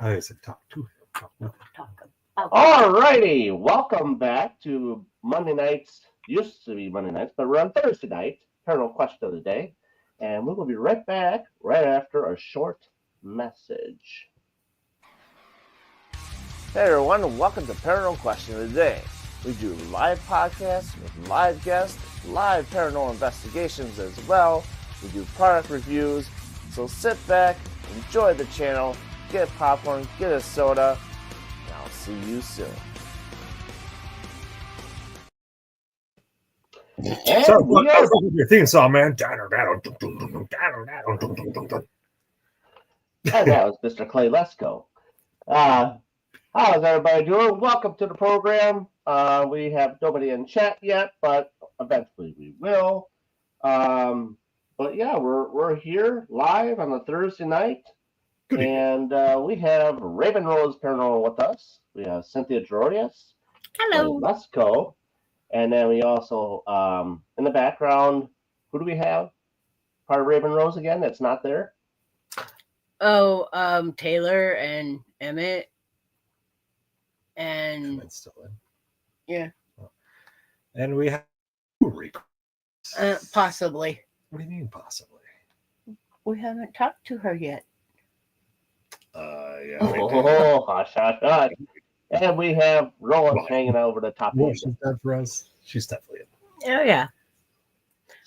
I said talk to him. Talk with him. Talk about. All righty, welcome back to Monday nights. Used to be Monday nights, but we're on Thursday night. Paranormal question of the day, and we will be right back right after a short message. Hey everyone, and welcome to Paranormal Question of the Day. We do live podcasts with live guests, live paranormal investigations as well. We do product reviews, so sit back, enjoy the channel, get popcorn, get a soda, and I'll see you soon. So, what yeah. was your theme song, man? And that was Mr. Clay Lesko. How's everybody doing? Welcome to the program. We have nobody in chat yet, but eventually we will. But yeah, we're here live on a Thursday night. Good and we have Raven Rose Paranormal with us. We have Cynthia Drorius. Hello. Lesko. And then we also, in the background, who do we have? Part of Raven Rose again that's not there? Oh, Taylor and Emmett. And Emmett's still in. yeah. And we have Possibly. What do you mean possibly? We haven't talked to her yet. Yeah. Oh, hush, hush, hush. And we have Rowan Well, hanging over the top Well, of she's done for us. She's definitely in. Oh yeah.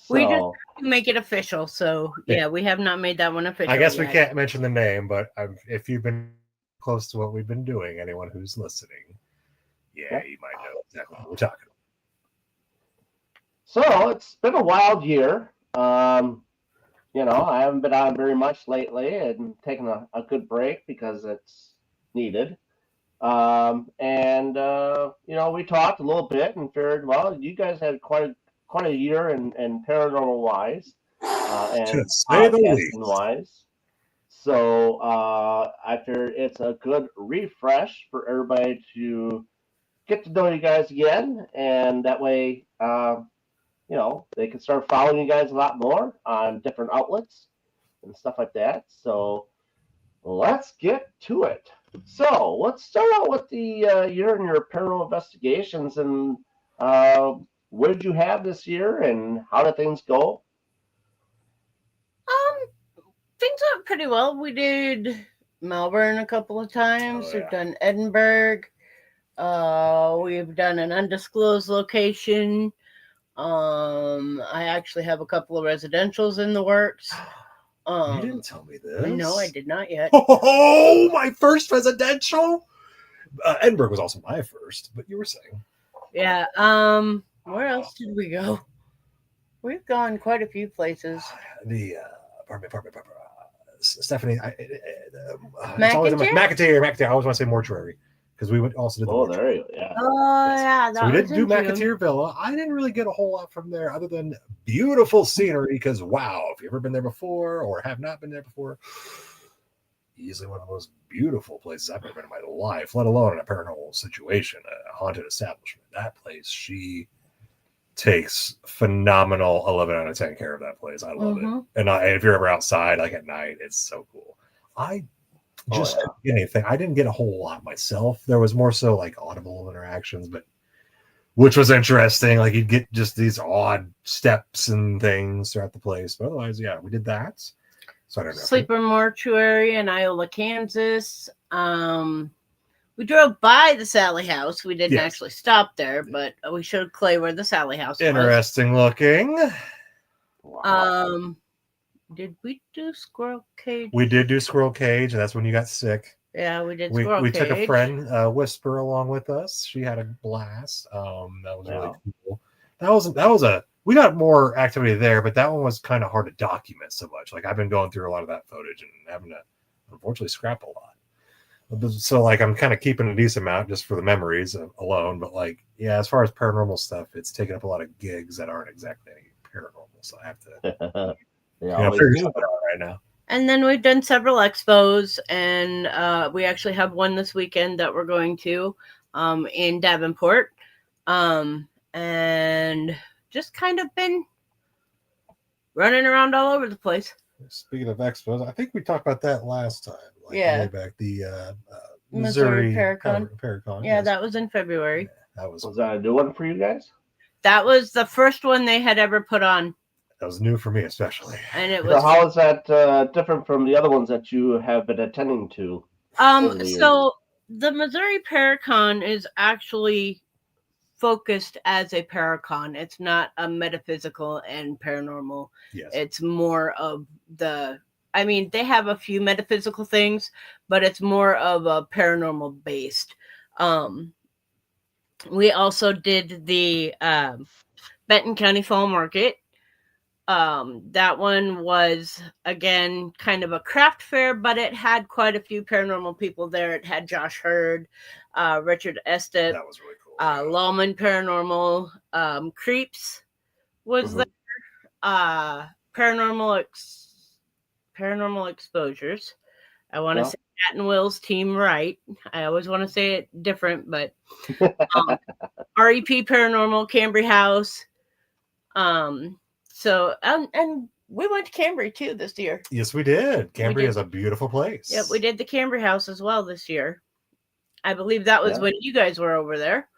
We just So, make it official. So yeah, we have not made that one official. I guess we yet. can't mention the name, but if you've been close to what we've been doing, anyone who's listening, Yeah. you might know exactly what we're talking so it's been a wild year. I haven't been on very much lately and taken a good break because it's needed. We talked a little bit and figured, well, you guys had quite a year in paranormal wise and To say the least. podcasting wise. So I figured it's a good refresh for everybody to get to know you guys again, and that way, they can start following you guys a lot more on different outlets and stuff like that. So let's get to it. So let's start out with the year in your paranormal investigations, and what did you have this year, and how did things go? Things went pretty well. We did Melbourne a couple of times. Oh, yeah. We've done Edinburgh. We've done an undisclosed location. I actually have a couple of residentials in the works. You didn't tell me this. No, I did not yet. Oh, my first residential. Edinburgh was also my first, but you were saying. Yeah. Where else did we go? We've gone quite a few places. The apartment. Stephanie, McIntyre? McIntyre. I always want to say mortuary because we also did the mortuary. There you go. Yeah. Oh, yeah. So we didn't do McIntyre Villa. I didn't really get a whole lot from there other than beautiful scenery because, wow, if you've ever been there before or have not been there before, easily one of the most beautiful places I've ever been in my life, let alone in a paranormal situation, a haunted establishment. That place, she takes phenomenal 11 out of 10 care of that place. I love it. And if you're ever outside, like at night, it's so cool. I didn't get anything. I didn't get a whole lot myself. There was more so like audible interactions, but which was interesting. Like you'd get just these odd steps and things throughout the place. But otherwise, yeah, we did that. So I don't know. Sleeper Mortuary in Iola, Kansas. We drove by the Sally House. We didn't actually stop there, but we showed Clay where the Sally House was. Interesting looking. Wow. Did we do Squirrel Cage? We did do Squirrel Cage, and that's when you got sick. Yeah, we did Squirrel Cage. We took a friend, Whisper, along with us. She had a blast. That was really cool. We got more activity there, but that one was kind of hard to document so much. Like I've been going through a lot of that footage and having to unfortunately scrap a lot. So like I'm kind of keeping a decent amount just for the memories alone. But like, yeah, as far as paranormal stuff, it's taking up a lot of gigs that aren't exactly paranormal. So I have to figure something out right now. And then we've done several expos, and we actually have one this weekend that we're going to in Davenport. And just kind of been running around all over the place. Speaking of expos, I think we talked about that last time. like Yeah. way back. The Missouri Missouri Paracon. Paracon. Yeah, yes. that was in February. Yeah, that was that a new one for you guys? That was the first one they had ever put on, new for me, especially. and it So was how is that different from the other ones that you have been attending to over the years? so the Missouri Paracon is actually focused as a Paracon. It's not a metaphysical and paranormal. Yes. It's more of I mean, they have a few metaphysical things, but it's more of a paranormal based. We also did the Benton County Fall Market. That one was, again, kind of a craft fair, but it had quite a few paranormal people there. It had Josh Hurd, Richard Estep, That was really cool. Lawman Paranormal, Creeps was there, Paranormal Exposures. I want to say Matt and Will's Team Right. I always want to say it different, but REP Paranormal, Cambry House. So and we went to Cambry too this year. Yes, we did. Cambry is a beautiful place. Yep, we did the Cambry House as well this year. I believe that was when you guys were over there.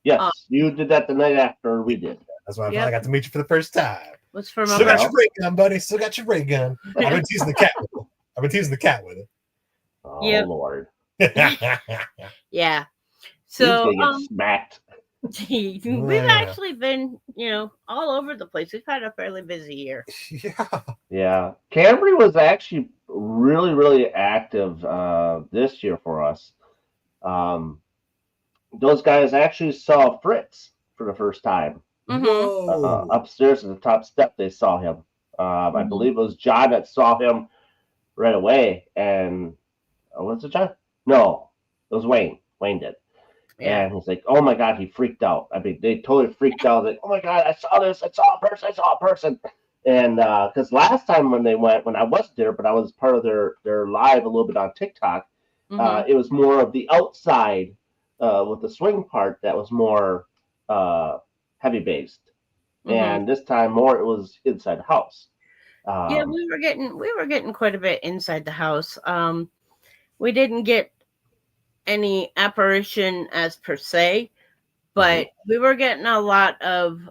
Yes, you did that the night after we did. That's why I finally got to meet you for the first time. Was for Still got your ray gun, buddy. Still got your ray gun. I've been teasing the cat with it. Oh, Lord. Yeah. So He's gonna get smacked. We've actually been, all over the place. We've had a fairly busy year. Yeah. Cambry was actually really, really active this year for us. Those guys actually saw Fritz for the first time. Mm-hmm. Upstairs at the top step, they saw him. I believe it was John that saw him right away. And was it John? No, it was Wayne. Wayne did. Yeah. And he's like, oh my God, he freaked out. I mean, they totally freaked out. Like, oh my God, I saw this. I saw a person. And because last time when they went, when I wasn't there, but I was part of their live a little bit on TikTok, it was more of the outside with the swing part that was more heavy based. And this time more it was inside the house. Yeah, we were getting quite a bit inside the house. We didn't get any apparition as per se, but we were getting a lot of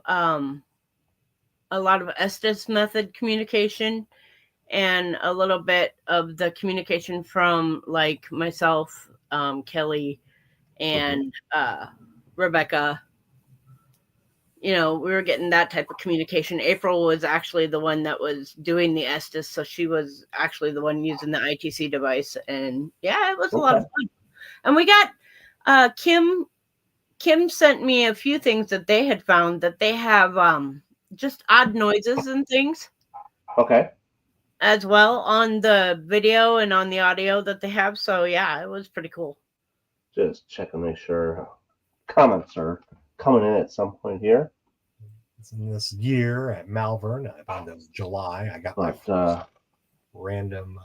Estes method communication and a little bit of the communication from like myself, Kelly, and Rebecca. We were getting that type of communication. April was actually the one that was doing the Estes, so she was actually the one using the ITC device, and yeah, it was a lot of fun. And we got Kim sent me a few things that they had found that they have just odd noises and things. Okay. As well on the video and on the audio that they have. So yeah, it was pretty cool. Just checking to make sure comments are coming in at some point here. It's in this year at Malvern. I found it was July. I got my random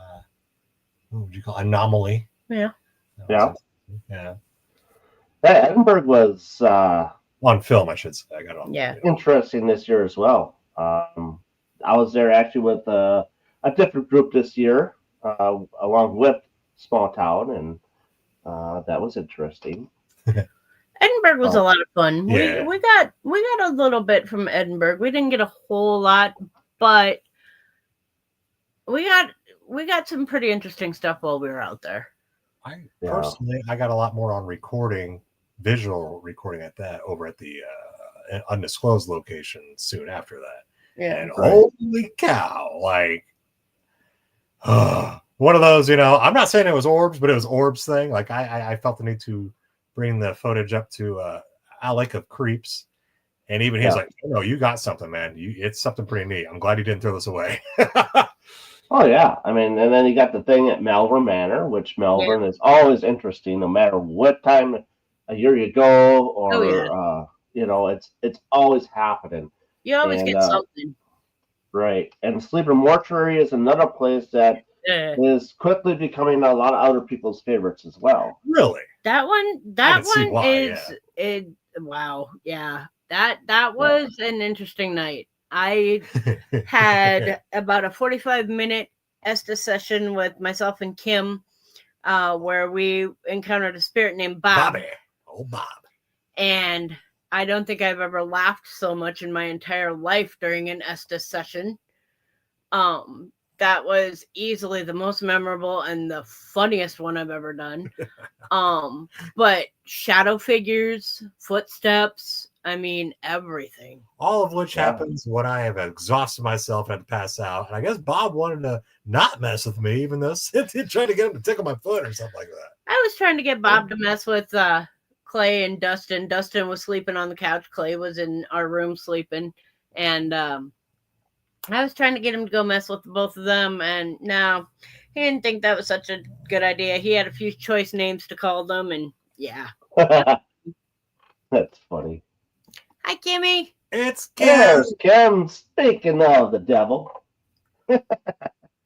what would you call anomaly? Yeah. Yeah. Yeah. Edinburgh was on film, I should say. I got it on interesting this year as well. I was there actually with a different group this year, along with Small Town, and that was interesting. Edinburgh was a lot of fun. Yeah. We got a little bit from Edinburgh. We didn't get a whole lot, but we got some pretty interesting stuff while we were out there. Personally, I got a lot more on visual recording over at the undisclosed location soon after that. Yeah. And holy cow, like one of those, I'm not saying it was orbs, but it was orbs thing. Like I felt the need to bring the footage up to Alec of Creeps. And even he's like, oh, no, you got something, man. It's something pretty neat. I'm glad you didn't throw this away. Oh, yeah. I mean, and then you got the thing at Malvern Manor, which Malvern is always interesting, no matter what time of year you go, or, it's always happening. You always get something. Right. And Sleeper Mortuary is another place that is quickly becoming a lot of other people's favorites as well. Really? That one is wow. Yeah. That was an interesting night. I had about a 45-minute Estes session with myself and Kim. where we encountered a spirit named Bob. Bobby. Old Bob. And I don't think I've ever laughed so much in my entire life during an Estes session. That was easily the most memorable and the funniest one I've ever done. But shadow figures, footsteps, I mean, everything. All of which happens when I have exhausted myself and had to pass out. And I guess Bob wanted to not mess with me, even though Cynthia tried to get him to tickle my foot or something like that. I was trying to get Bob to mess with Clay and Dustin. Dustin was sleeping on the couch. Clay was in our room sleeping. And I was trying to get him to go mess with both of them. And no, he didn't think that was such a good idea. He had a few choice names to call them. And yeah. That's funny. Hi, Kimmy. It's Kim. There's Kim. Speaking of the devil. But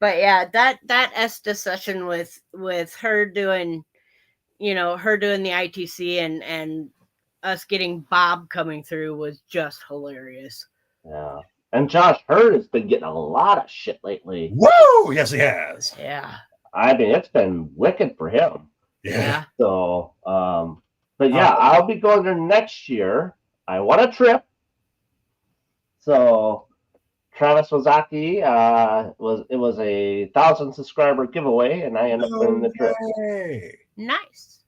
yeah, that Estes session with her doing, her doing the ITC and us getting Bob coming through was just hilarious. Yeah. And Josh Hurd has been getting a lot of shit lately. Woo! Yes, he has. Yeah. I mean, it's been wicked for him. Yeah. So, but yeah, I'll be going there next year. I won a trip. So, Travis Wazaki, it was a 1,000 subscriber giveaway, and I ended up winning the trip. Nice.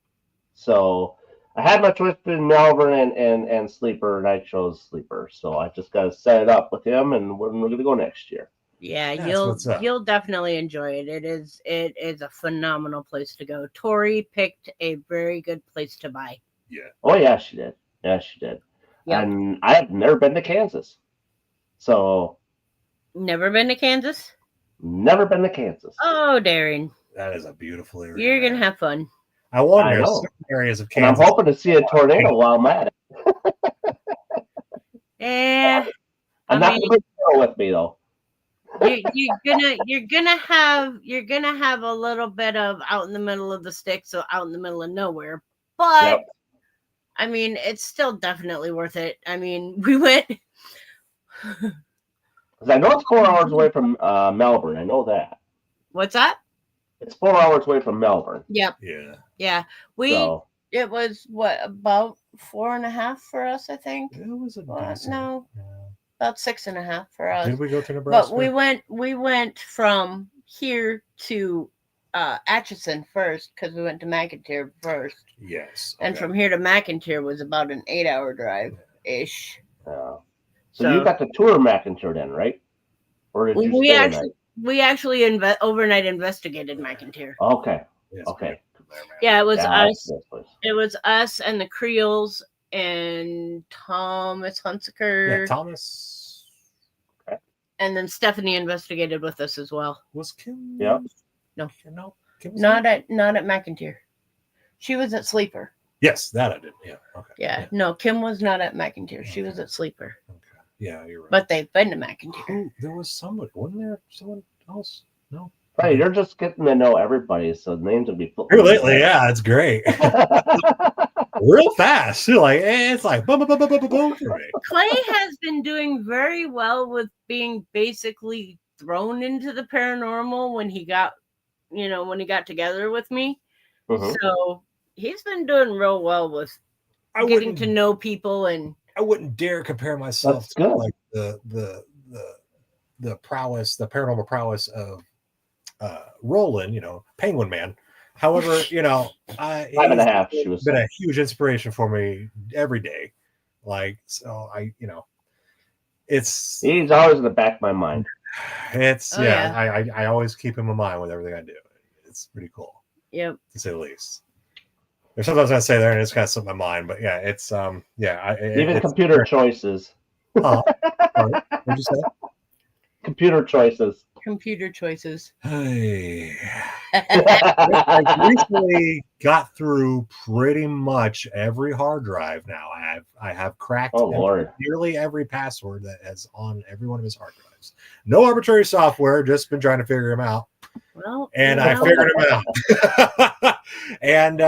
So, I had my choice between Melbourne and Sleeper, and I chose Sleeper. So I just got to set it up with him, and we're going to go next year. Yeah, you'll definitely enjoy it. It is a phenomenal place to go. Tori picked a very good place to buy. Yeah. Oh yeah, she did. Yeah, she did. Yep. And I have never been to Kansas. So. Never been to Kansas? Never been to Kansas. Oh, Darren. That is a beautiful area. You're going to have fun. I wonder certain areas of Kansas. And I'm hoping to see a tornado while I'm at it. Yeah. I'm not going to bring with me though. You're gonna have a little bit of out in the middle of the sticks, so out in the middle of nowhere. But I mean, it's still definitely worth it. I mean, we went. I know it's 4 hours away from Melbourne. I know that. What's that? It's 4 hours away from Melbourne. Yep. Yeah. It was what, about 4.5 for us, I think. It was about 6.5 for us. Did we go to Nebraska? But we went from here to Atchison first because we went to McIntyre first. Yes. Okay. And from here to McIntyre was about an 8-hour drive ish. So you got to tour McIntyre then, right? Or did you we actually overnight investigated McIntyre. Okay. Yes, okay. Yeah, it was us. It was us and the Creoles and Thomas Hunsaker. Yeah, Thomas. Okay. And then Stephanie investigated with us as well. Was Kim? Yep. No. Kim not at McIntyre. She was at Sleeper. Yes, that I did. Yeah. Okay. Yeah. No, Kim was not at McIntyre. She was at Sleeper. Okay. Yeah, you're right. But they've been to McIntyre. There was somebody. Wasn't there someone else? No. Hey, you're just getting to know everybody, so names will be here lately. Yeah, it's great. Real fast. It's like boom, boom, boom, boom, boom, boom for me. Clay has been doing very well with being basically thrown into the paranormal when he got together with me. Mm-hmm. So he's been doing real well with getting to know people, and I wouldn't dare compare myself to like the prowess, the paranormal prowess of Roland, Penguin Man. However, 5.5. She was been a huge inspiration for me every day. He's always in the back of my mind. I always keep him in mind with everything I do. It's pretty cool. Yep. To say the least. There's sometimes I say there and it's kind of slipped my mind, but yeah, it's even computer choices. What did you say? Computer choices. Hey. I recently got through pretty much every hard drive now. I have cracked nearly every password that is on every one of his hard drives. No arbitrary software, just been trying to figure them out. I figured them out. And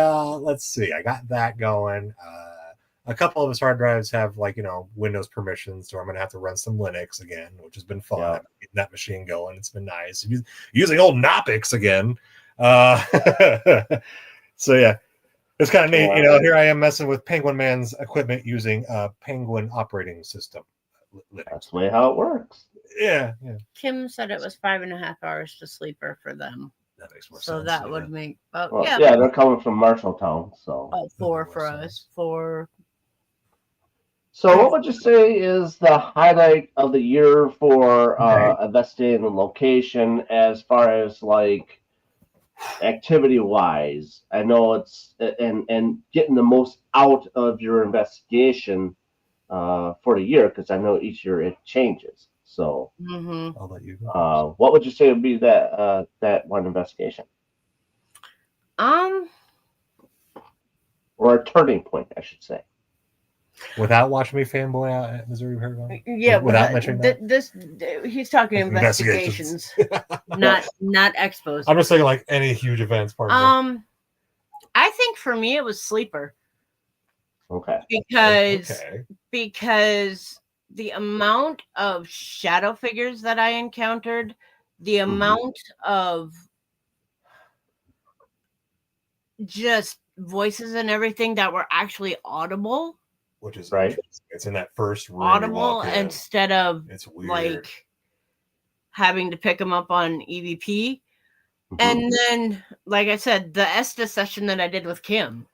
let's see, I got that going. A couple of his hard drives have Windows permissions, so I'm gonna have to run some Linux again, which has been fun. Getting that machine going, it's been nice. Using old Knoppix again. So yeah, it's kind of neat. You know, Wow. here I am messing with Penguin Man's equipment using Penguin operating system. That's the way how it works. Yeah. Kim said it was 5.5 hours to sleeper for them. That makes more So sense. that would make about Well, yeah, yeah, they're coming from Marshalltown, so. about 4 for us. 4. So, what would you say is the highlight of the year for Right. investigating the location as far as like activity wise? I know it's and getting the most out of your investigation for the year because I know each year it changes. So, Mm-hmm. I'll let you go. what would you say would be that one investigation or a turning point, I should say? Without watching me fanboy out at Missouri Paragon? Yeah, Without mentioning that? this he's talking Investigations. investigations, not expos. I'm just saying, like, any huge events. Part of it. I think for me it was sleeper Okay. because the amount of shadow figures that I encountered, the amount of just voices and everything that were actually audible, which is right. It's in that first room. Audible instead of it's weird. like having to pick them up on EVP. And then, like I said, the Estes session that I did with Kim,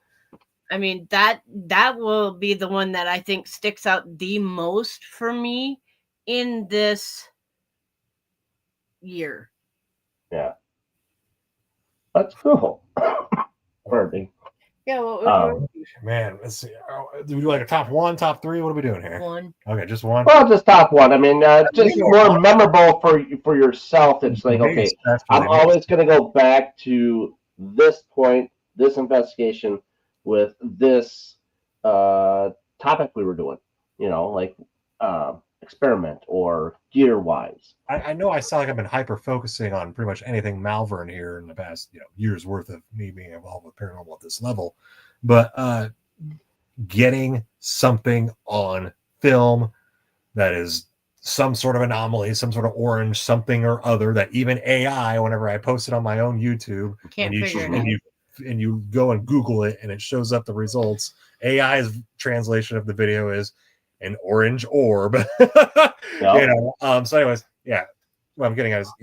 I mean, that will be the one that I think sticks out the most for me in this year. Yeah. That's cool. Birdie. Yeah, what would you man, let's see. Do we do like a top 1, top 3? What are we doing here? 1. Okay, just 1. Well, just top 1. I mean, just more memorable for yourself. It's like, okay, I'm always going to go back to this point, this investigation with this topic we were doing. You know, like experiment or gear wise. I know I sound like I've been hyper focusing on pretty much anything Malvern here in the past years worth of me being involved with paranormal at this level, but getting something on film that is some sort of anomaly, some sort of orange something or other that even AI, whenever I post it on my own YouTube, Can't figure it out. And you go and Google it and it shows up the results. AI's translation of the video is an orange orb. So anyways, yeah, what I'm getting at is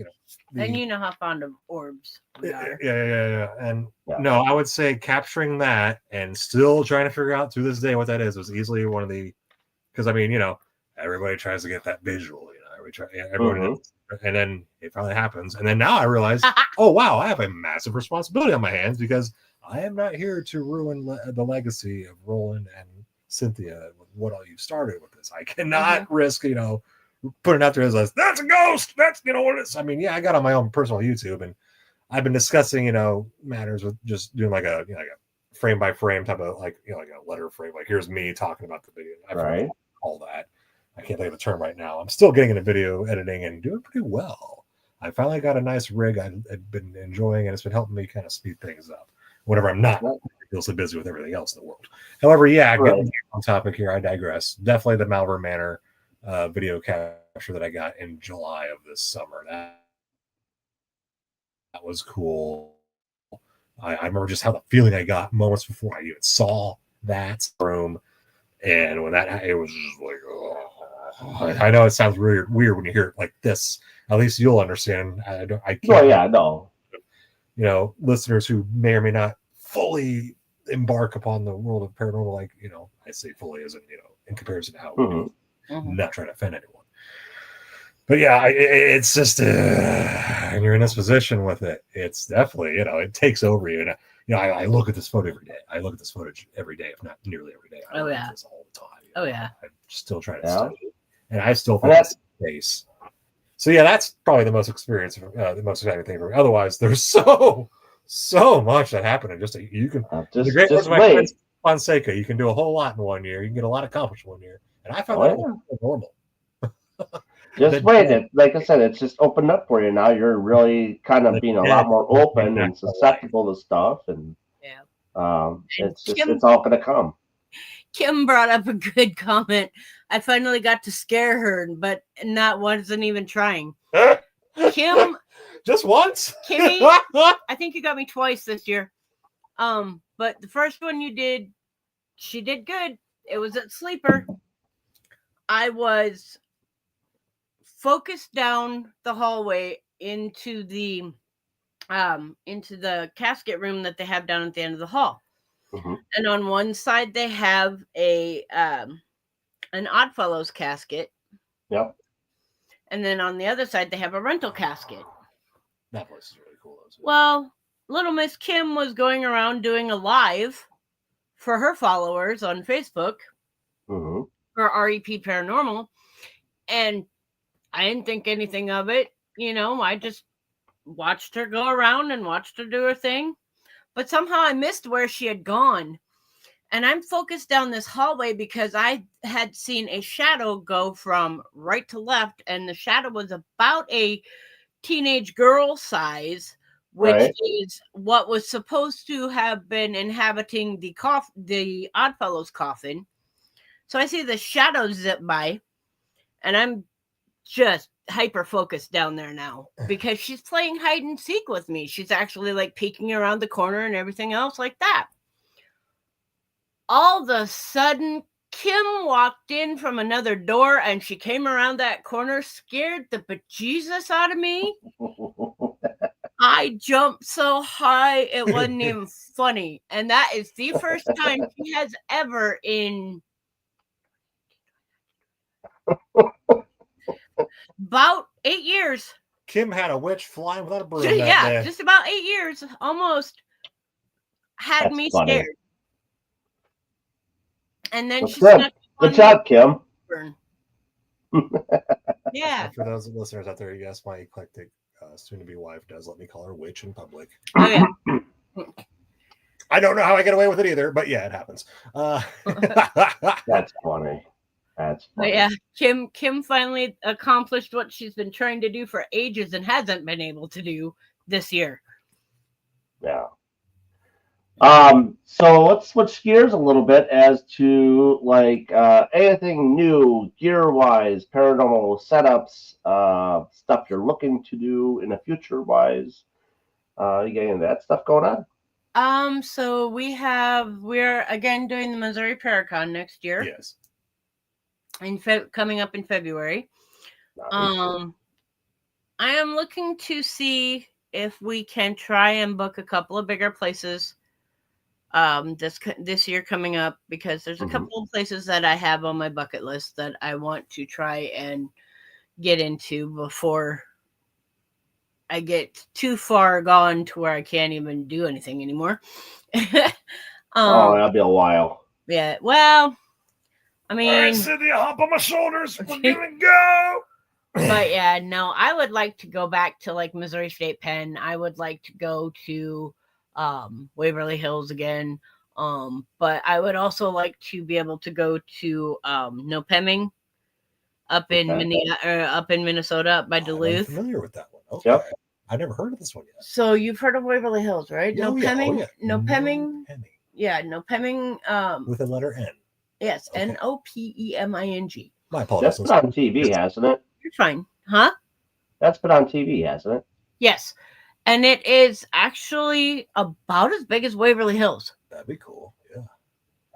and you know how fond of orbs we are. Yeah. And no, I would say capturing that and still trying to figure out to this day what that is was easily one of the, because I mean, everybody tries to get that visual, everyone and then it finally happens. And then now I realize, oh wow, I have a massive responsibility on my hands because I am not here to ruin the legacy of Roland and Cynthia with what all you started with this. I cannot risk, putting out there as that's a ghost. That's what it is. I mean, yeah, I got on my own personal YouTube and I've been discussing, matters with just doing like a frame by frame type of like a letter frame. Like here's me talking about the video. Right. All that. I can't think of the term right now. I'm still getting into video editing and doing pretty well. I finally got a nice rig I've been enjoying, and it's been helping me kind of speed things up whenever I'm not ridiculously busy with everything else in the world. However, getting on topic here, I digress. Definitely the Malvern Manor video capture that I got in July of this summer. That was cool. I remember just how the feeling I got moments before I even saw that room. And when it was just like, oh. I know it sounds weird when you hear it like this. At least you'll understand. I can't. No. Listeners who may or may not fully embark upon the world of paranormal, like I say fully as in in comparison to how we do. Not trying to offend anyone. But yeah, it's just and you're in this position with it. It's definitely it takes over you. And I look at this photo every day. I look at this footage every day, if not nearly every day. I look at this all the time. I'm still trying to study it. And I still think that's the case. So yeah, that's probably the most the most exciting thing for me. Otherwise, there's so much that happened in just you can the great words of my friend Fonseca, you can do a whole lot in 1 year. You can get a lot accomplished in 1 year. And I found that normal. Just wait. Like I said, it's just opened up for you now. You're really kind of being a lot more open and susceptible to stuff, and it's all going to come. Kim brought up a good comment. I finally got to scare her, but that wasn't even trying. Kim, Just once? Kimmy, I think you got me twice this year. But the first one you did, she did good. It was at Sleeper. I was focused down the hallway into the casket room that they have down at the end of the hall. Mm-hmm. And on one side they have a an Oddfellows casket. Yep. And then on the other side they have a rental casket. That place is really cool. Well, little Miss Kim was going around doing a live for her followers on Facebook Mm-hmm. for REP Paranormal, and I didn't think anything of it. You know, I just watched her go around and watched her do her thing. But somehow I missed where she had gone. And I'm focused down this hallway because I had seen a shadow go from right to left, and the shadow was about a teenage girl size, which Right. is what was supposed to have been inhabiting the Oddfellows coffin. So I see the shadow zip by, and I'm just hyper focused down there now because she's playing hide and seek with me. She's actually like peeking around the corner and everything else like that. All of a sudden, Kim walked in from another door and she came around that corner, scared the bejesus out of me. I jumped so high, it wasn't even funny. And that is the first time she has ever in about 8 years. Kim had a witch flying without a broom that Yeah, day. just about 8 years, almost had That's me funny. scared. And then That's she good. snuck Good job, Kim. Yeah. And for those listeners out there, yes, my eclectic soon-to-be wife does let me call her witch in public. Oh yeah. I don't know how I get away with it either, but yeah, it happens. That's funny. That's But funny. yeah, Kim finally accomplished what she's been trying to do for ages and hasn't been able to do this year. Yeah. So let's switch gears a little bit as to like anything new gear wise, paranormal setups, stuff you're looking to do in the future wise. You got any of that stuff going on? So we're again doing the Missouri Paracon next year. Yes. Coming up in February. Nice. I am looking to see if we can try and book a couple of bigger places this year coming up, because there's a couple of places that I have on my bucket list that I want to try and get into before I get too far gone to where I can't even do anything anymore. That'll be a while. Yeah, well, I mean, all right, Cynthia, hop on my shoulders. We're gonna go. But yeah, no, I would like to go back to like Missouri State Pen. I would like to go to Waverly Hills again. But I would also like to be able to go to Nopeming up in Minnesota, up by Duluth. I'm familiar with that one. Okay. Yep. I never heard of this one yet. So you've heard of Waverly Hills, right? Oh, Nopeming. yeah. Nopeming. Nopeming. Yeah, Nopeming. With a letter N. Yes, Okay. Nopeming. My apologies. That's been on TV, hasn't it? You're fine, huh? That's been on TV, hasn't it? Yes, and it is actually about as big as Waverly Hills. That'd be cool.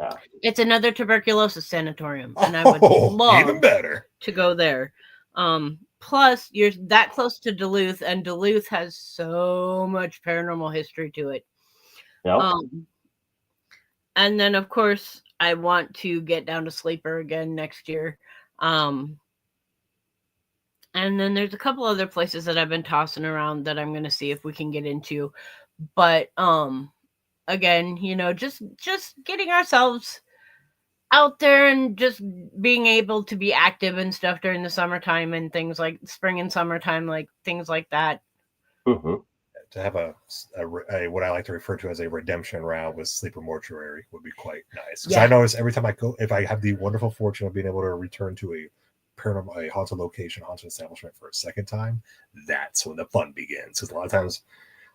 Yeah. It's another tuberculosis sanatorium, and I would love even better to go there. Plus, you're that close to Duluth, and Duluth has so much paranormal history to it. Yep. And then, of course, I want to get down to Sleeper again next year. And then there's a couple other places that I've been tossing around that I'm going to see if we can get into. But again, you know, just getting ourselves out there and just being able to be active and stuff during the summertime and things like spring and summertime, like things like that. Mm-hmm. To have a what I like to refer to as a redemption round with Sleeper Mortuary would be quite nice. Because I notice every time I go, if I have the wonderful fortune of being able to return to a paranormal, a haunted location, haunted establishment for a second time, that's when the fun begins. Because a lot of times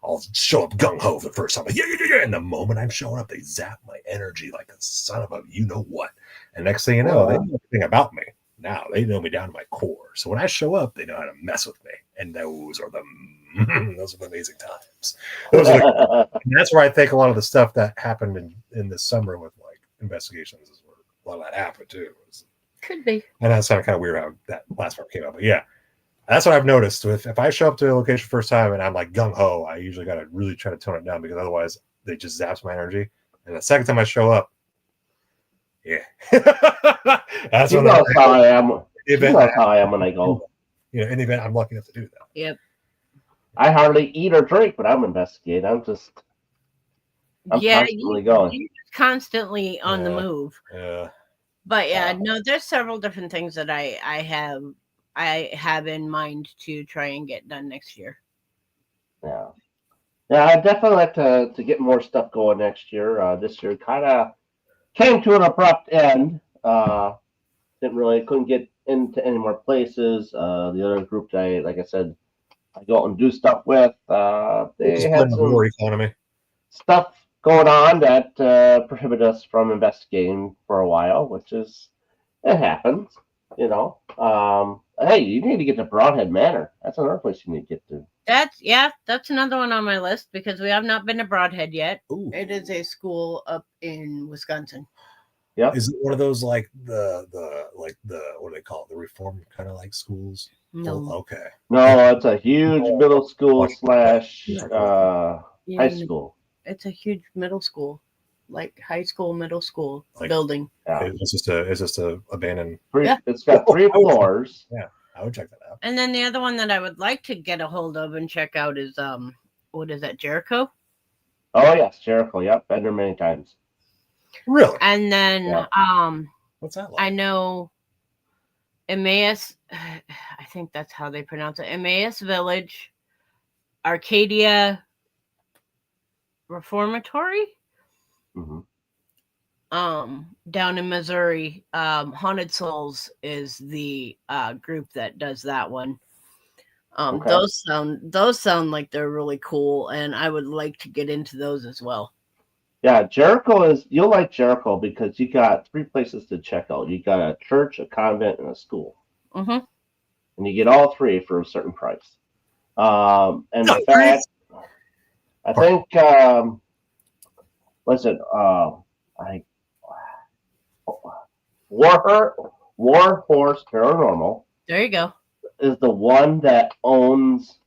I'll show up gung ho the first time, like, yeah. And the moment I'm showing up, they zap my energy like a son of a you know what. And next thing you know, they know everything about me. Now they know me down to my core. So when I show up, they know how to mess with me. And those are the amazing times. Those are and that's where I think a lot of the stuff that happened in this summer with like investigations is where a lot of that happened too. Could be. And that's kind of weird how that last part came out. But yeah, that's what I've noticed. If I show up to a location first time and I'm like gung ho, I usually got to really try to tone it down because otherwise they just zaps my energy. And the second time I show up, yeah, that's You when know how I am. You event know how I am when I go. You know, in the event I'm lucky enough to do that. Yep. I hardly eat or drink, but I'm investigating. I'm constantly going. You're constantly on the Yeah. move. Yeah. But yeah, no, there's several different things that I have in mind to try and get done next year. Yeah. Yeah, I definitely like to get more stuff going next year. This year kind of came to an abrupt end. Couldn't get into any more places. The other group that like I said, I go out and do stuff with. They had some war economy stuff going on that prohibited us from investigating for a while, which is it happens, you know. Hey, you need to get to Broadhead Manor. That's another place you need to get to. That's another one on my list because we have not been to Broadhead yet. Ooh. It is a school up in Wisconsin. Yeah. Is it one of those like the what do they call it? The reform kind of like schools? No. Oh, okay. No, it's a huge middle school / high school. It's a huge middle school, like high school, middle school Like- building. Yeah. It's just a abandoned. It's got 3 floors. Yeah, I would check that out. And then the other one that I would like to get a hold of and check out is what is that, Jericho? Oh yes, Jericho. Yep, been there many times. Really? And then Yeah. What's that like? I know Emmaus, I think that's how they pronounce it. Emmaus Village, Arcadia Reformatory, Mm-hmm. down in Missouri. Haunted Souls is the group that does that one. Okay. Those sound like they're really cool, and I would like to get into those as well. Yeah, you'll like Jericho because you got 3 places to check out. You got a church, a convent, and a school. Mm-hmm. And you get all 3 for a certain price. And in No, fact, I think what's it? War Horse Paranormal There you go. is the one that owns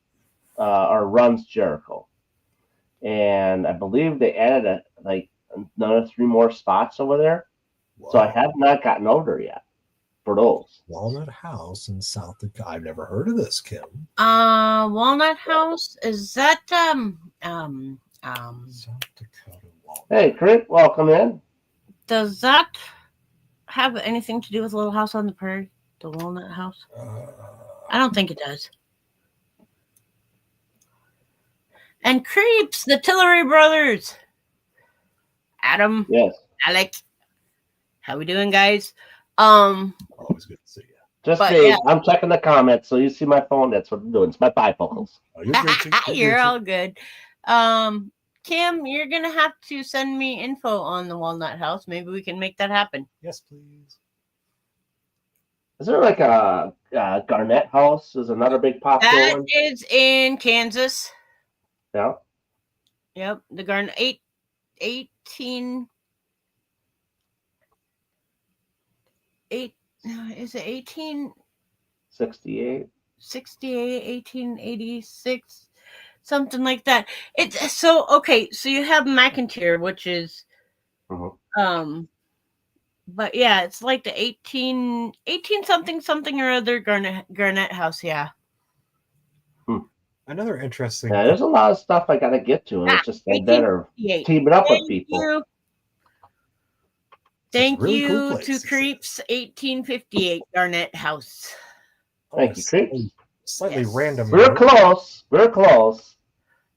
or runs Jericho, and I believe they added another 3 more spots over there. So I have not gotten over yet for those. Walnut House in South Dakota. I've never heard of this, Kim. Walnut House, is that South Dakota Walnut. Hey, Crit, welcome in. does that have anything to do with Little House on the Prairie? The Walnut House? I don't think it does. And Creeps, the Tillery brothers. Adam, Yes. Alec. How we doing, guys? Always good to see you. Just But, Dave. yeah. I'm checking the comments, so you see my phone. That's what I'm doing. It's my bifocals. Oh, you're good too. You're all good. Kim, you're gonna have to send me info on the Walnut House. Maybe we can make that happen. Yes, please. Is there like a Garnett House? Is another big popular That one? is in Kansas. Yeah. Yep, the Garnet 18. Is it 68. 1868, 1886, something like that? It's so okay. So you have McIntyre, which is, but yeah, it's like the 18 something or other Garnett House. Yeah. Another interesting. Yeah, there's a lot of stuff I got to get to, and it's just I better team it up with people. Thank really you cool to places. Creeps 1858 Garnett House. Thank you, Creeps. Slightly Yes. random. We're note. close. We're close.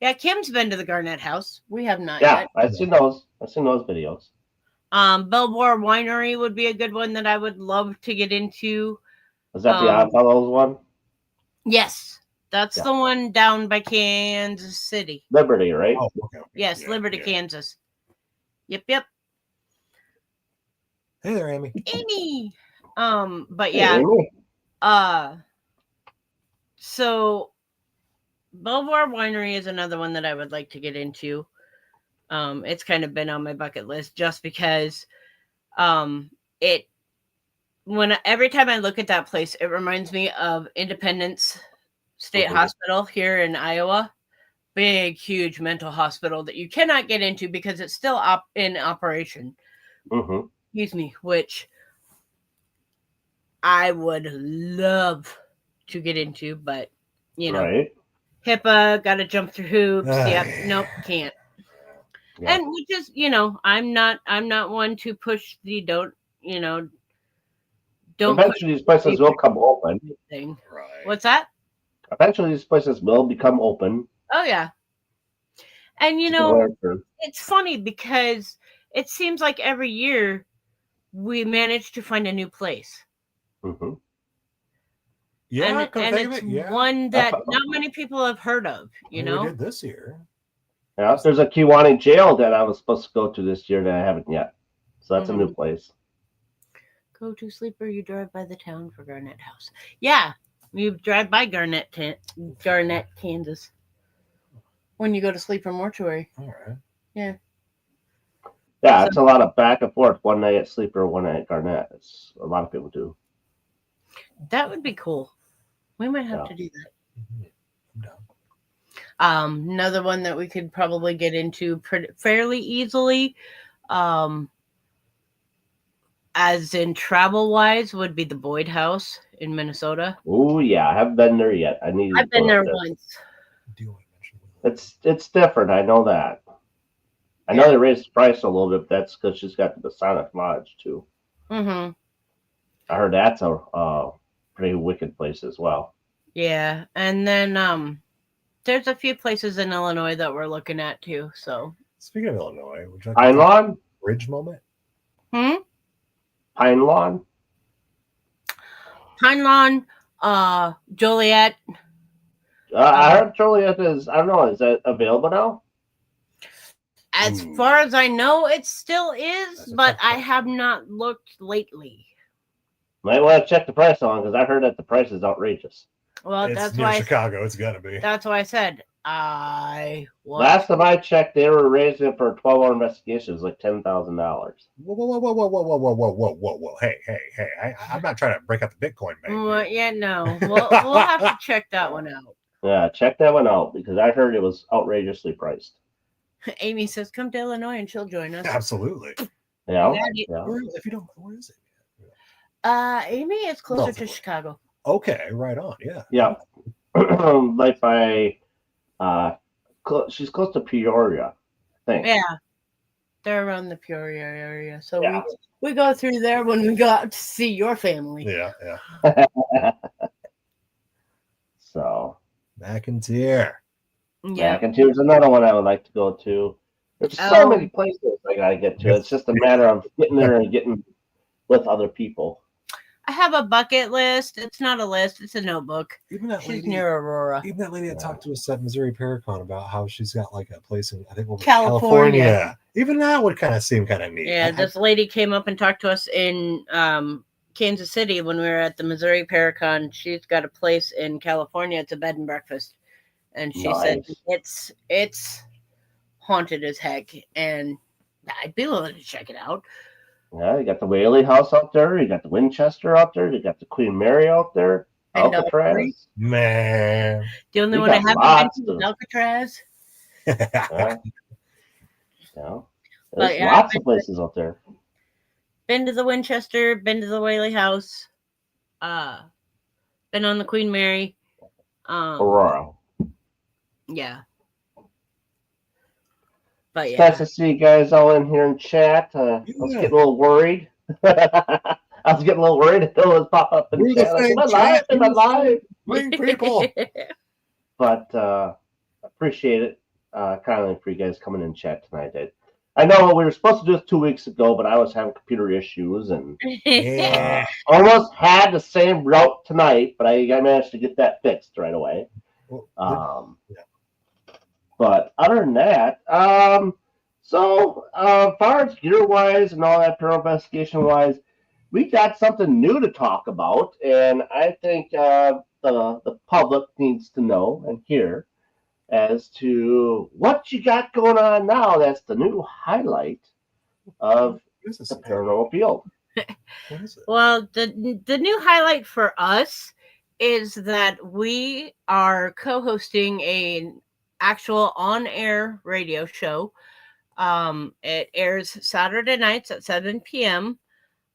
Yeah, Kim's been to the Garnett House. We have not Yeah, yet. I've seen those. I've seen those videos. Belvoir Winery would be a good one that I would love to get into. Is that the Oddfellows one? Yes, that's Yeah. the one down by Kansas City. Liberty, right? Oh, okay. Yes, Yeah, Liberty, yeah. Kansas. Yep. Hey there, Amy. Amy. But Hey, yeah, Amy. so Belvoir Winery is another one that I would like to get into. It's kind of been on my bucket list just because it every time I look at that place, it reminds me of Independence State Hospital here in Iowa. Big, huge mental hospital that you cannot get into because it's still in operation. Excuse me, which I would love to get into, but you know, Right. HIPAA, got to jump through hoops. Nope, can't. Yeah. And we just, I'm not one to push the don't. Eventually, these places will come open. Thing. Right. What's that? Eventually, these places will become open. Oh yeah. And it's funny because it seems like every year we manage to find a new place. Yeah, and it's one that not many people have heard of. We did this year. Yeah, there's a Kewanee jail that I was supposed to go to this year that I haven't yet. So that's a new place. Go to sleep or you drive by the town for Garnett House. Yeah, you drive by Garnett, Kansas. When you go to sleep or mortuary. All right. Yeah. Yeah, it's a lot of back and forth. One night at Sleeper, one night at Garnett. It's a lot of people do. That would be cool. We might have to do that. I'm down. Another one that we could probably get into fairly easily, as in travel wise, would be the Boyd House in Minnesota. Oh yeah, I haven't been there yet. I've been there once. Do you want to mention it's different. I know that. I know they raised the price a little bit. But that's because she's got the Masonic Lodge too. I heard that's a pretty wicked place as well. Yeah, and then there's a few places in Illinois that we're looking at too. So speaking of Illinois, would you like Pine Lawn Bridge moment? Pine Lawn. Pine Lawn, Joliet. I heard Joliet is. I don't know. Is that available now? As far as I know, it still is, but I have not looked lately. Might want to check the price on because I heard that the price is outrageous. Well, it's that's near why Chicago. It's gotta be. That's why I said Last time I checked, they were raising it for a 12-hour investigation. It was like $10,000. Whoa! Hey! I'm not trying to break out the Bitcoin bank. Well, yeah, no. We'll have to check that one out. Yeah, check that one out because I heard it was outrageously priced. Amy says, "Come to Illinois and she'll join us." Absolutely. Yeah. If you don't, where is it? Amy is closer to Chicago. Okay, right on. Yeah. Yeah. Like by, she's close to Peoria, I think. Yeah, they're around the Peoria area, so we go through there when we go out to see your family. Yeah. So. McIntyre. Yeah. McIntyre's another one I would like to go to. There's so many places I gotta get to. It's just a matter of getting there and getting with other people. I have a bucket list. It's not a list. It's a notebook. Even that she's lady, near Aurora. Even that lady that talked to us at Missouri Paracon about how she's got like a place in, I think, California. Even that would kind of seem kind of neat. Yeah, this lady came up and talked to us in Kansas City when we were at the Missouri Paracon. She's got a place in California. It's a bed and breakfast. And she said it's haunted as heck. And I'd be willing to check it out. Yeah, you got the Whaley House out there. You got the Winchester out there. You got the Queen Mary out there. Alcatraz. Man. The only one I haven't been to is Alcatraz. Yeah. There's lots of places out there. Been to the Winchester. Been to the Whaley House. Been on the Queen Mary. Aurora. Yeah. But it's nice to see you guys all in here in chat. I was getting a little worried. I was getting a little worried until it was pop up in chat. Like, am I live? People. But appreciate it. Kindly for you guys coming in chat tonight. I know we were supposed to do this 2 weeks ago, but I was having computer issues and almost had the same route tonight, but I managed to get that fixed right away. But other than that, so far as gear wise and all that, paranormal investigation wise, we got something new to talk about, and I think the public needs to know and hear as to what you got going on now. That's the new highlight of What is this? the paranormal field. What is it? Well, the new highlight for us is that we are co-hosting an actual on-air radio show. It airs Saturday nights at 7 p.m.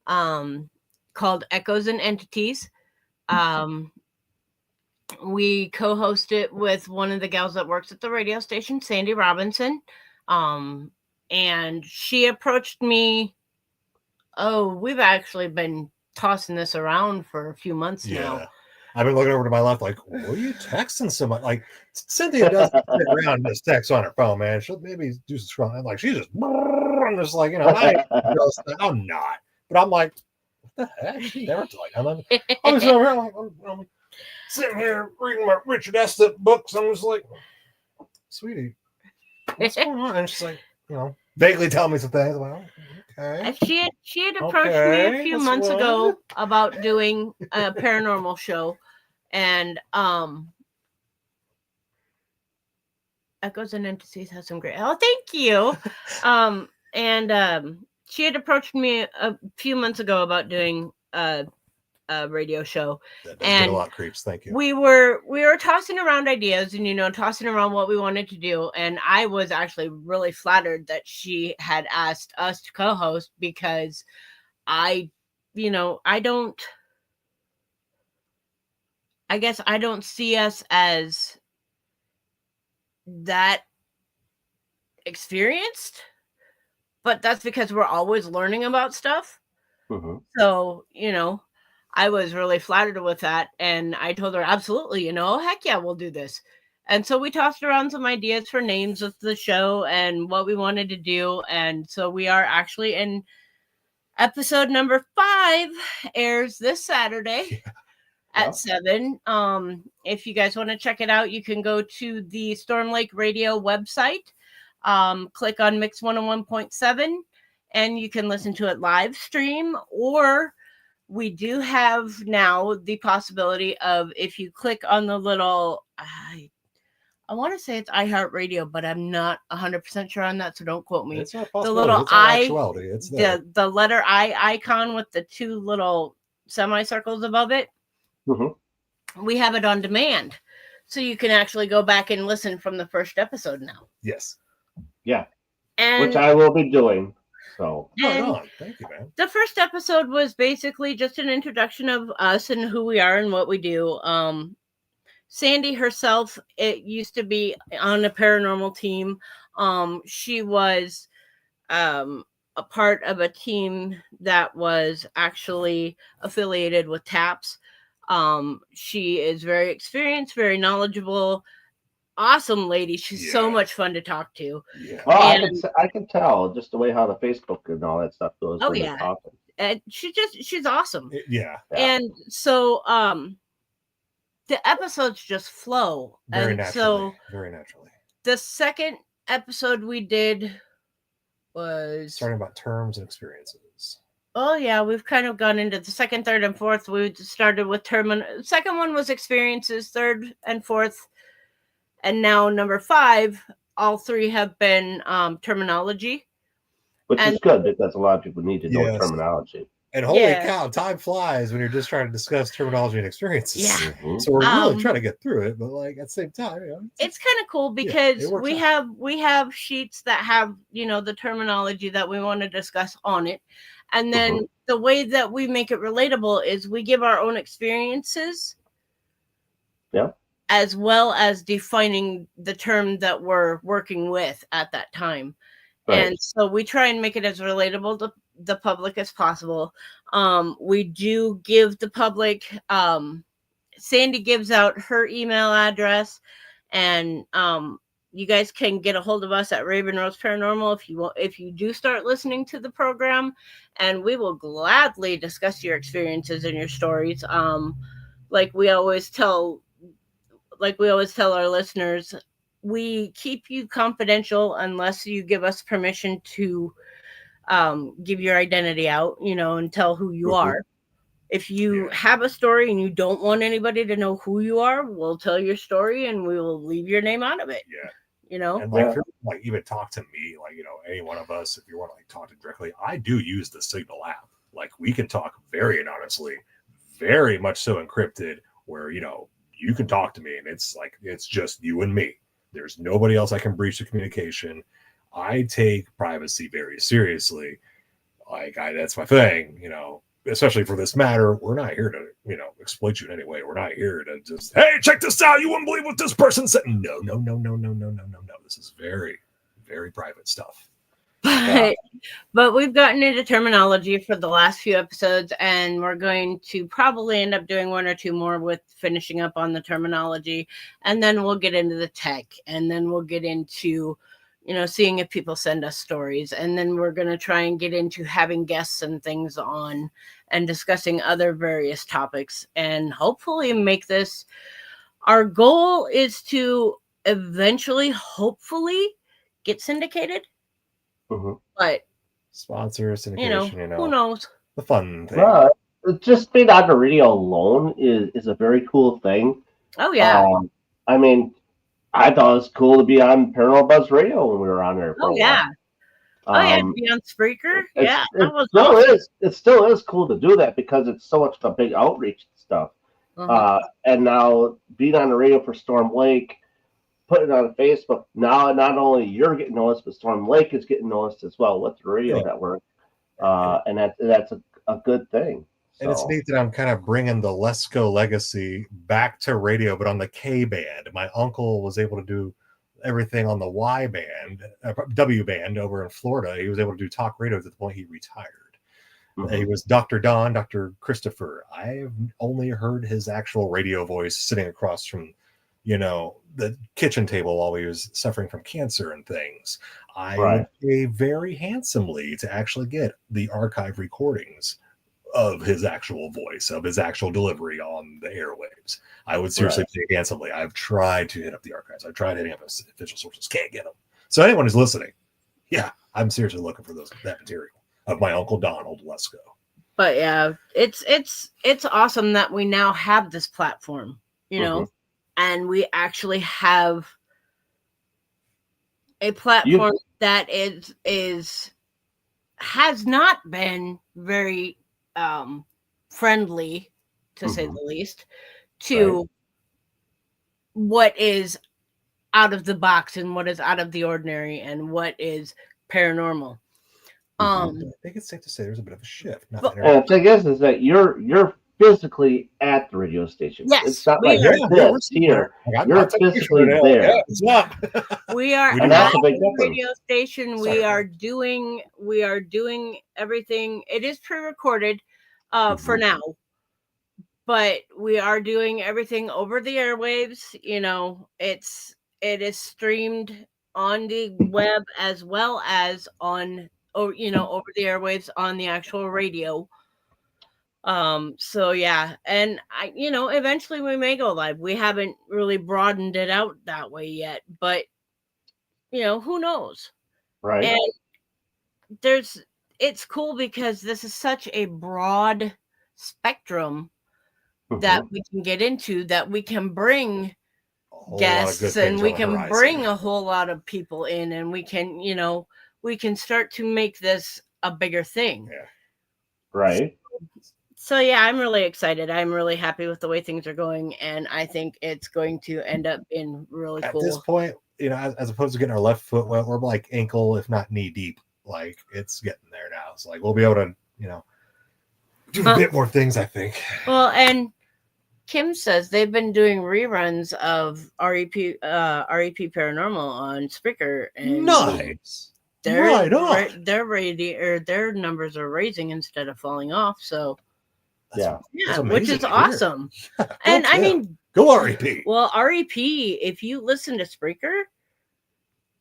Called Echoes and Entities. Um, we co-host it with one of the gals that works at the radio station, Sandy Robinson. And she approached me. Oh, we've actually been tossing this around for a few months now. I've been looking over to my left, like, what are you texting so much? Like, Cynthia doesn't sit around and just text on her phone, man. She'll maybe do some scrolling. I'm like, she's just, I'm just like, I'm not. But I'm like, what the heck? She never like, I'm just over here, I'm sitting here reading my Richard Estes books. I'm just like, sweetie, what's going on? And she's like, vaguely telling me some things. I'm like, okay. She had approached me a few months ago about doing a paranormal show, and Echoes and Entities has some great. Oh, thank you. She had approached me a few months ago about doing a radio show. That does get a lot of creeps. Thank you. We were tossing around ideas and tossing around what we wanted to do, and I was actually really flattered that she had asked us to co-host, because I don't see us as that experienced, but that's because we're always learning about stuff. Mm-hmm. So I was really flattered with that, and I told her, absolutely, heck yeah, we'll do this. And so we tossed around some ideas for names of the show and what we wanted to do. And so we are actually in episode number 5, airs this Saturday at 7. If you guys want to check it out, you can go to the Storm Lake Radio website, click on Mix 101.7, and you can listen to it live stream, or we do have now the possibility of, if you click on the little, I want to say it's iHeartRadio, but I'm not 100% sure on that, so don't quote me. It's not possible. The little It's there. The letter I icon with the 2 little semicircles above it. Mm-hmm. We have it on demand, so you can actually go back and listen from the first episode now. Yes. Yeah. And which I will be doing. So thank you, man. The first episode was basically just an introduction of us and who we are and what we do. Sandy herself, it used to be on a paranormal team. She was a part of a team that was actually affiliated with TAPS. She is very experienced, very knowledgeable, awesome lady. She's so much fun to talk to. Yeah. Well, I can tell just the way how the Facebook and all that stuff goes. Oh yeah, and she's awesome. Yeah. And so the episodes just flow Very naturally. Very naturally. The second episode we did was starting about terms and experiences. Oh yeah, we've kind of gone into the second, third, and fourth. We started with second one was experiences, third and fourth, and now number 5. All 3 have been terminology, which is good because a lot of people need to know terminology. And holy cow, time flies when you're just trying to discuss terminology and experiences. Yeah. Mm-hmm. So we're really trying to get through it, but like at the same time, it's kind of cool because we have sheets that have the terminology that we want to discuss on it, and then the way that we make it relatable is we give our own experiences, as well as defining the term that we're working with at that time. Right. And so we try and make it as relatable to the public as possible. We do give the public, Sandy gives out her email address, and you guys can get a hold of us at Raven Rose Paranormal if you do start listening to the program, and we will gladly discuss your experiences and your stories. Like we always tell our listeners, we keep you confidential unless you give us permission to give your identity out, and tell who you Mhm. are. If you Yeah. have a story and you don't want anybody to know who you are, we'll tell your story and we will leave your name out of it. Yeah. And like, if you're even talk to me, any one of us, if you want to talk to directly, I do use the Signal app. We can talk very anonymously, very much so encrypted, where you can talk to me and it's just you and me. There's nobody else I can breach the communication. I take privacy very seriously. That's my thing, especially for this matter. We're not here to, exploit you in any way. We're not here to just, hey, check this out. You wouldn't believe what this person said. No. This is very, very private stuff. But we've gotten into terminology for the last few episodes, and we're going to probably end up doing one or two more with finishing up on the terminology, and then we'll get into the tech, and then we'll get into seeing if people send us stories, and then we're going to try and get into having guests and things on and discussing other various topics, and hopefully make this, our goal is to eventually hopefully get syndicated. But sponsor syndication, who knows? The fun thing. Just being on the radio alone is a very cool thing. Oh yeah. I mean, I thought it was cool to be on Paranormal Buzz Radio when we were on there. Oh yeah. To be on Spreaker. Yeah, that was still awesome. It still is cool to do that because it's so much of a big outreach stuff. And now being on the radio for Storm Lake, putting it on Facebook, now not only you're getting noticed, but Storm Lake is getting noticed as well with the radio network. And that's a good thing. And it's neat that I'm kind of bringing the Lesko legacy back to radio, but on the K band. My uncle was able to do everything on the Y band, W band over in Florida. He was able to do talk radio to the point he retired. He was Dr. Don, Dr. Christopher. I've only heard his actual radio voice sitting across from, the kitchen table while he was suffering from cancer and things. I would pay very handsomely to actually get the archive recordings of his actual voice, of his actual delivery on the airwaves. I would seriously pay handsomely. I've tried to hit up the archives. I've tried hitting up official sources. Can't get them. So anyone who's listening, I'm seriously looking for that material of my Uncle Donald Lesko. But yeah, it's awesome that we now have this platform, and we actually have a platform that has not been very friendly, to say the least, to what is out of the box and what is out of the ordinary and what is paranormal. I think it's safe to say there's a bit of a shift. And the thing is that you're physically at the radio station. Yes, it's not like this here. You're physically there. We are at the radio station. We are doing everything. It is pre-recorded for now, but we are doing everything over the airwaves. It is streamed on the web as well as on over the airwaves on the actual radio. So yeah, and I eventually we may go live. We haven't really broadened it out that way yet, but who knows? Right. And it's cool because this is such a broad spectrum that we can get into, that we can bring guests and we can bring a whole lot of people in, and we can start to make this a bigger thing. Yeah. Right. So yeah, I'm really excited. I'm really happy with the way things are going, and I think it's going to end up being really cool. At this point, as opposed to getting our left foot wet, we're like ankle, if not knee deep. It's getting there now. So we'll be able to, do a bit more things, I think. Well, and Kim says they've been doing reruns of REP Paranormal on Spreaker, and nice. Their numbers are raising instead of falling off. So which is awesome. And I mean, go REP. Well, REP, if you listen to Spreaker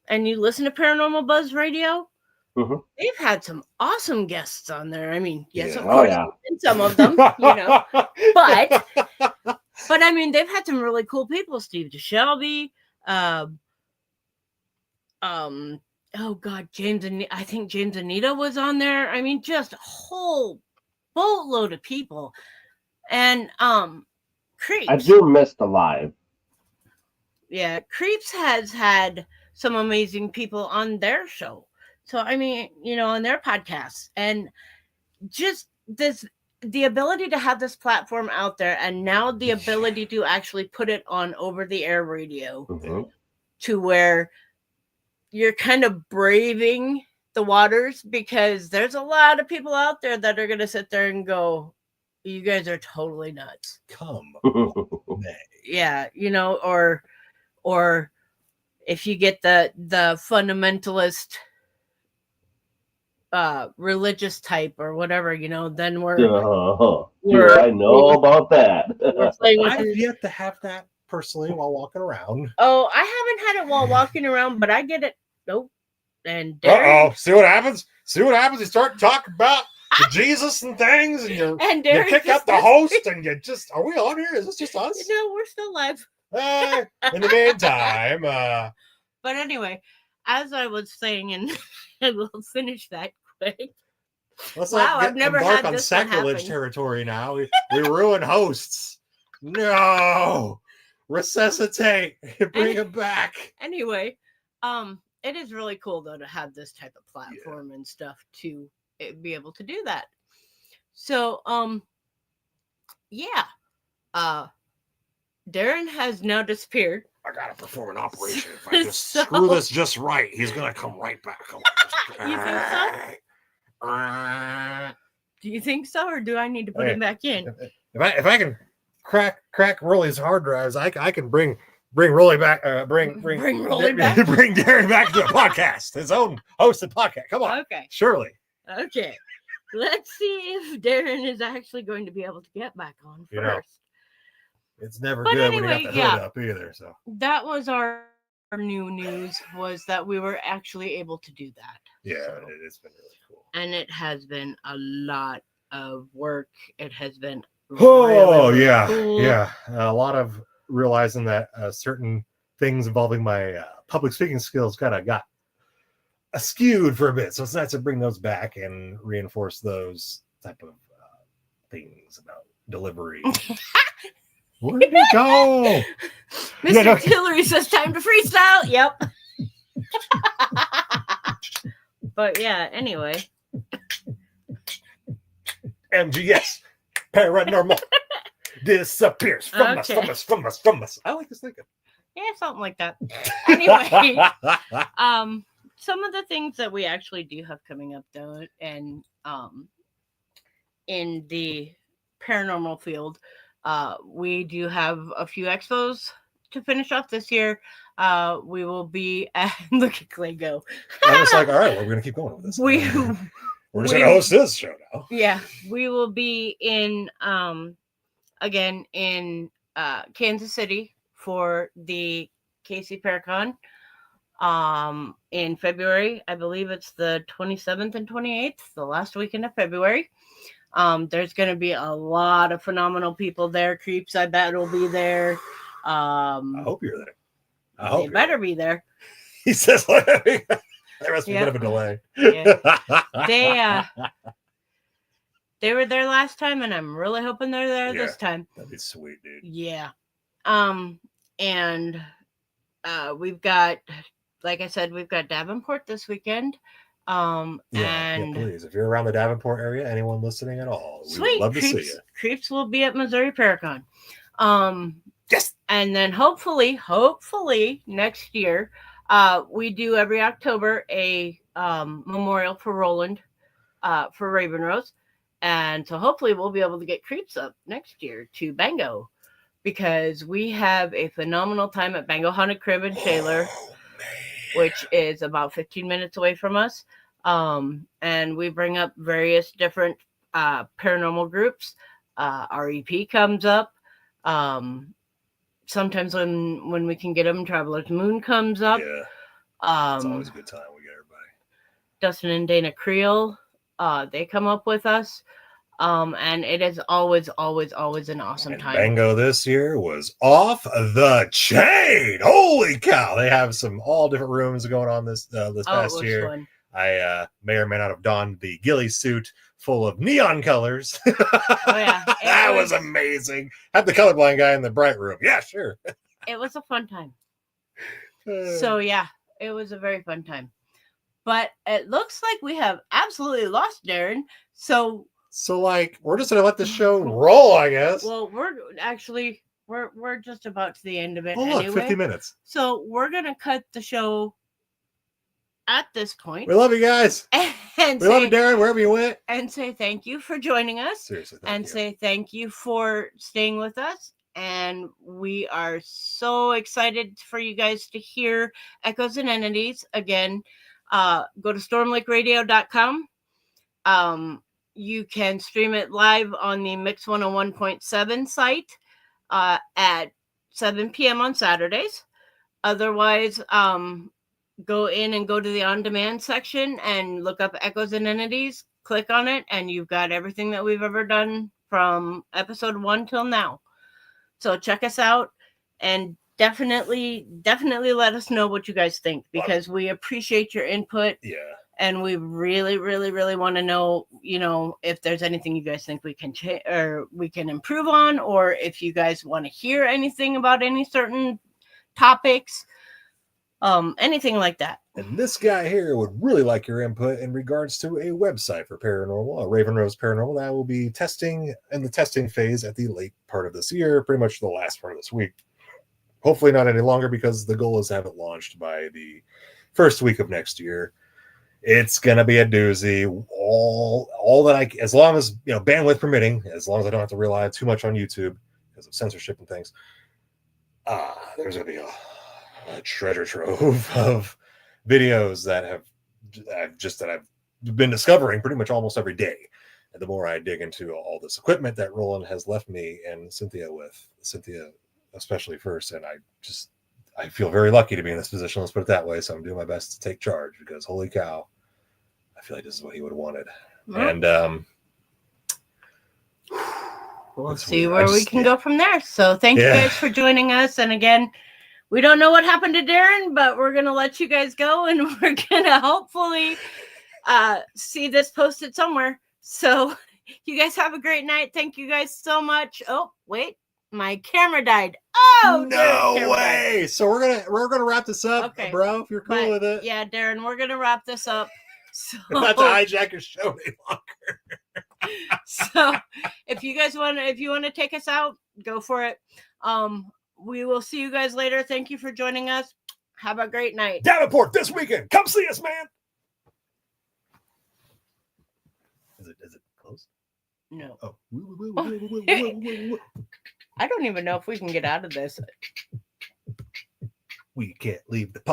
and you listen to Paranormal Buzz Radio, they've had some awesome guests on there. I mean, yes, of course, some of them, but I mean, they've had some really cool people. Steve DeShelby, oh God, I think James Anita was on there. I mean, just a whole boatload of people. And I Creeps. do miss the live. Yeah, Creeps has had some amazing people on their show. So I mean, on their podcasts, and just the ability to have this platform out there, and now the ability to actually put it on over the air radio, Mm-hmm. to where you're kind of braving the waters, because there's a lot of people out there that are going to sit there and go, you guys are totally nuts. Come. Yeah, or if you get the fundamentalist religious type or whatever, then we're Do I know about that? we're playing with I've yet to have that personally while walking around. Oh, I haven't had it while walking around, but I get it. Nope. And Uh-oh. See what happens? You start talking about Jesus and things, and you kick out the host, and you just, are we on here? Is this just us? No, we're still live. In the meantime, but anyway, as I was saying, and we'll finish that quick. let's Wow, not I've never embark had on this one sacrilege happen. territory now. We ruin hosts. No, resuscitate, bring him back. Anyway, it is really cool though to have this type of platform and stuff to be able to do that. So, Darren has now disappeared. I gotta perform an operation. If I just screw this just right, he's gonna come right back. You think so? Do you think so, or do I need to put him back in? If I can crack Rolly's hard drives, I can bring Rolly back. Bring Rolly back. Bring Darren back to the podcast, his own hosted podcast. Come on, Okay, surely. Okay, let's see if Darren is actually going to be able to get back on first. It's never But good anyway, when you got the hood up either. So that was our new news, was that we were actually able to do that. Yeah, So, it's been really cool. and it has been a lot of work. It has been really yeah, cool. Yeah, a lot of realizing that certain things involving my public speaking skills kind of got skewed for a bit, so it's nice to bring those back and reinforce those type of things about delivery. Where did he go? Mr. Hillary says time to freestyle. Yep. But yeah, anyway. MGS. Paranormal. Disappears from us. I like this thinking. Yeah, something like that. Anyway. Some of the things that we actually do have coming up though, and in the paranormal field, we do have a few expos to finish off this year. We will be at look at Clay go. I was like, all right, we're gonna keep going with this. We're just gonna host this show now. Yeah, we will be in again in Kansas City for the KC Paracon in February. I believe it's the 27th and 28th, the last weekend of February. There's going to be a lot of phenomenal people there. Creeps, I bet, will be there. I hope you're there. They better be there. He says, there must be a bit of a delay. Yeah. They were there last time, and I'm really hoping they're there this time. That'd be sweet, dude. Yeah. And we've got, like I said, we've got Davenport this weekend. And please, if you're around the Davenport area, anyone listening at all, we'd love to see you. Creeps will be at Missouri Paracon. Yes. And then hopefully next year, we do every October a memorial for Roland, for Raven Rose. And so hopefully we'll be able to get Creeps up next year to Bango, because we have a phenomenal time at Bango Haunted Crib in Shaler, which is about 15 minutes away from us. And we bring up various different paranormal groups. REP comes up. Sometimes when we can get them, Traveler's Moon comes up. Yeah. It's always a good time. We get everybody. Dustin and Dana Creel, they come up with us. And it is always an awesome And time. Bango this year was off the chain. Holy cow! They have all different rooms going on this past year. Fun. I may or may not have donned the ghillie suit full of neon colors. Oh yeah, that was amazing. Had the colorblind guy in the bright room. Yeah, sure. It was a fun time. So yeah, it was a very fun time. But it looks like we have absolutely lost Darren. So like we're just gonna let the show roll, I guess. Well, we're just about to the end of it. Oh, look, 50 minutes. So we're gonna cut the show at this point. We love you guys. And we love you, Darren, wherever you went. And say thank you for joining us. Seriously, say thank you for staying with us. And we are so excited for you guys to hear Echoes and Entities again. Go to stormlakeradio.com. You can stream it live on the Mix 101.7 site at 7 p.m. on Saturdays. Otherwise, go in and go to the on-demand section and look up Echoes and Entities. Click on it, and you've got everything that we've ever done from episode 1 till now. So check us out, and definitely let us know what you guys think, because we appreciate your input. Yeah. And we really want to know, if there's anything you guys think we can change or we can improve on, or if you guys want to hear anything about any certain topics, anything like that. And this guy here would really like your input in regards to a website for Paranormal, Raven Rose Paranormal, that will be testing in the testing phase at the late part of this year, pretty much the last part of this week. Hopefully not any longer, because the goal is to have it launched by the first week of next year. It's gonna be a doozy. All that as long as bandwidth permitting, as long as I don't have to rely too much on YouTube because of censorship and things. There's gonna be a treasure trove of videos that I've been discovering pretty much almost every day. And the more I dig into all this equipment that Roland has left me and Cynthia especially first, and I feel very lucky to be in this position. Let's put it that way. So I'm doing my best to take charge, because holy cow, I feel like this is what he would have wanted. Mm-hmm. And we'll see where we can go from there. So thank you guys for joining us. And again, we don't know what happened to Darren, but we're going to let you guys go, and we're going to hopefully see this posted somewhere. So you guys have a great night. Thank you guys so much. Oh, wait. My camera died. Oh no way! Died. So we're gonna wrap this up, okay, bro. If you're cool with it, yeah, Darren, we're gonna wrap this up. So not to hijack your show any longer. So if you want to take us out, go for it. We will see you guys later. Thank you for joining us. Have a great night. Davenport this weekend. Come see us, man. Is it close? No. Oh. I don't even know if we can get out of this. We can't leave the pot.